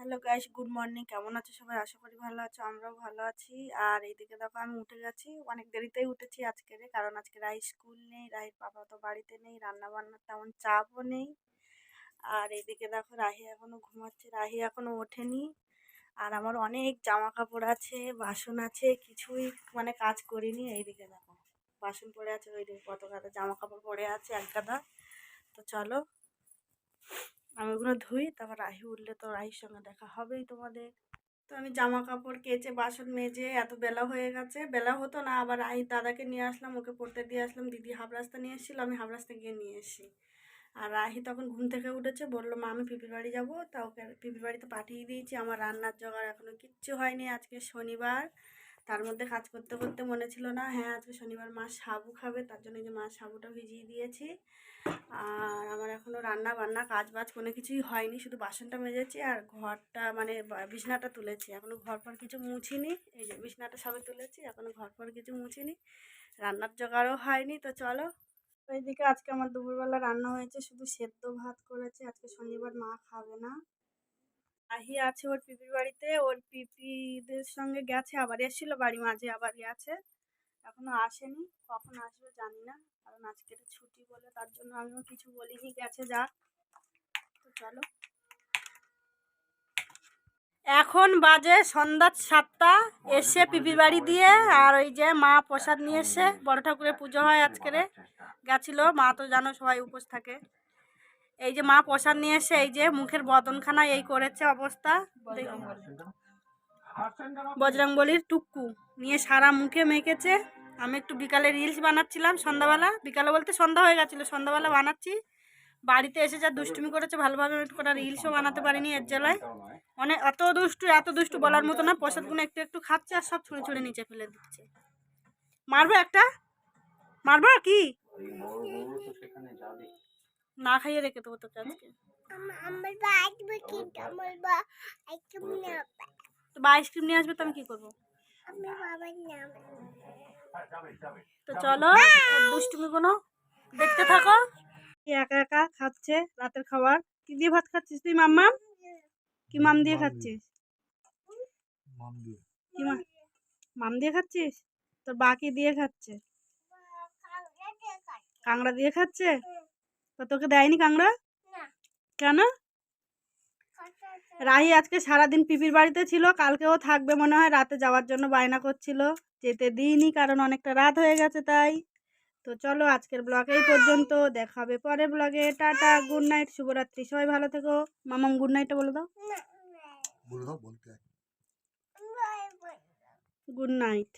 Hello guys, good morning. কেমন আছো সবাই? আশা করি ভালো আছো, আমরাও ভালো আছি। আর এইদিকে দেখো আমি উঠে গেছি, অনেক দেরিতেই উঠেছি আজকের, কারণ আজকে রাই স্কুল নেই, রাহির বাবা তো বাড়িতে নেই, রান্না বান্নার তেমন চাপও নেই। আর এইদিকে দেখো রাহি এখনো ঘুমাচ্ছে, রাহি এখনো ওঠেনি। আর আমার অনেক জামা কাপড় আছে, বাসন আছে, কিছুই মানে কাজ করিনি। এইদিকে দেখো বাসন পড়ে আছে, ওইদিকে কত গাদা জামা কাপড় পড়ে আছে, এক গাদা। তো চলো আমি ওগুলো ধুই, তারপর রাহি উঠলে তো রাহির সঙ্গে দেখা হবেই তোমাদের। তো আমি জামা কাপড় কেচে বাসন মেজে এত বেলা হয়ে গেছে, বেলা হতো না, আবার রাহি দাদাকে নিয়ে আসলাম, ওকে পড়তে দিয়ে আসলাম। দিদি হাফ রাস্তা নিয়ে এসেছিলো, আমি হাফ রাস্তা গিয়ে নিয়ে এসেছি। আর রাহি তখন ঘুম থেকে উঠেছে, বললো মা আমি পিপির বাড়ি যাবো, তা ওকে পিপির বাড়িতে পাঠিয়ে দিয়েছি। আমার রান্নার জোগাড় এখনও কিচ্ছু হয়নি, আজকে শনিবার। তার মধ্যে কাজ করতে করতে মনে ছিল না, হ্যাঁ আজকে শনিবার মা সাবু খাবে, তার জন্য যে মা সাবুটা ভিজিয়ে দিয়েছি। আর আমার এখনও রান্না বান্না কাজ বাজ কোনো কিছুই হয়নি, শুধু বাসনটা মেজেছি আর ঘরটা মানে বিছনাটা তুলেছি, এখনও ঘর পর কিছু মুছিনি। এই যে বিছনাটা সবে তুলেছি, এখনও ঘর পর কিছু মুছিনি, রান্নার জোগাড়ও হয়নি। তো চলো, ওইদিকে আজকে আমার দুপুরবেলা রান্না হয়েছে, শুধু সেদ্ধ ভাত করেছে, আজকে শনিবার মা খাবে না। আহি আছে ওর পিপির বাড়িতে, ওর পিপিদের সঙ্গে গেছে, আবার এসেছিলো বাড়ি মাঝে, আবার গেছে, এখনো আসেনি, কখন আসবে জানি না, কারণ আজকে ছুটি বলে তার জন্য আমিও কিছু বলিনি, গেছে যা। তো চলো, এখন বাজে সন্ধ্যা 7টা। এসে পিপির বাড়ি দিয়ে, আর ওই যে মা প্রসাদ নিয়ে এসে, বড় ঠাকুরের পুজো হয় আজকের, গেছিলো মা, তো জানো সবাই উপোস থাকে। এই যে মা প্রসাদ নিয়ে এসে, এই যে মুখের বদনখানা এই করেছে অবস্থা, বজরংবলির টুকু নিয়ে সারা মুখে মেখেছে। আমি একটু বিকালে রিলস বানাচ্ছিলাম, সন্ধ্যাবেলা, বিকালে বলতে সন্ধ্যা হয়ে গেছিলো, সন্ধ্যাবেলা বানাচ্ছি। বাড়িতে এসে যা দুষ্টুমি করেছে, ভালোভাবে একটু কটা রিলসও বানাতে পারিনি এর জেলায়। অনেক এত দুষ্টু বলার মতো না। প্রসাদগুলো একটু একটু খাচ্ছে আর সব ছুঁড়ে ছুঁড়ে নিচে ফেলে দিচ্ছে। মারবো একটা, মারবো কি, না খাইয়ে রেখে দেবো তোকে আজকে। তো বা আইসক্রিম নিয়ে আসবে, তো আমি কি করবো? তো চলো দুষ্টুমি কোনো দেখতে থাকো। একা একা খাচ্ছে রাতের খাবার। কি দিয়ে ভাত খাচ্ছিস তুই মাম্মা? কি মাম দিয়ে খাচ্ছিস? কি মাম দিয়ে খাচ্ছিস? তোর বা কি দিয়ে খাচ্ছে? কাংড়া দিয়ে খাচ্ছে। তো তোকে দেয়নি কাংড়া? কেন? রাহি আজকে সারাদিন পিপির বাড়িতে ছিল, কালকেও থাকবে মনে হয়, রাতে যাওয়ার জন্য বায়না করছিল, যেতে দিইনি কারণ অনেকটা রাত হয়ে গেছে তাই। তো চলো আজকের ব্লগ এই পর্যন্ত, দেখা হবে পরের ব্লগে। টাটা, গুড নাইট, শুভরাত্রি, সবাই ভালো থেকো। মামাম গুড নাইটটা বলে দাও। Good night.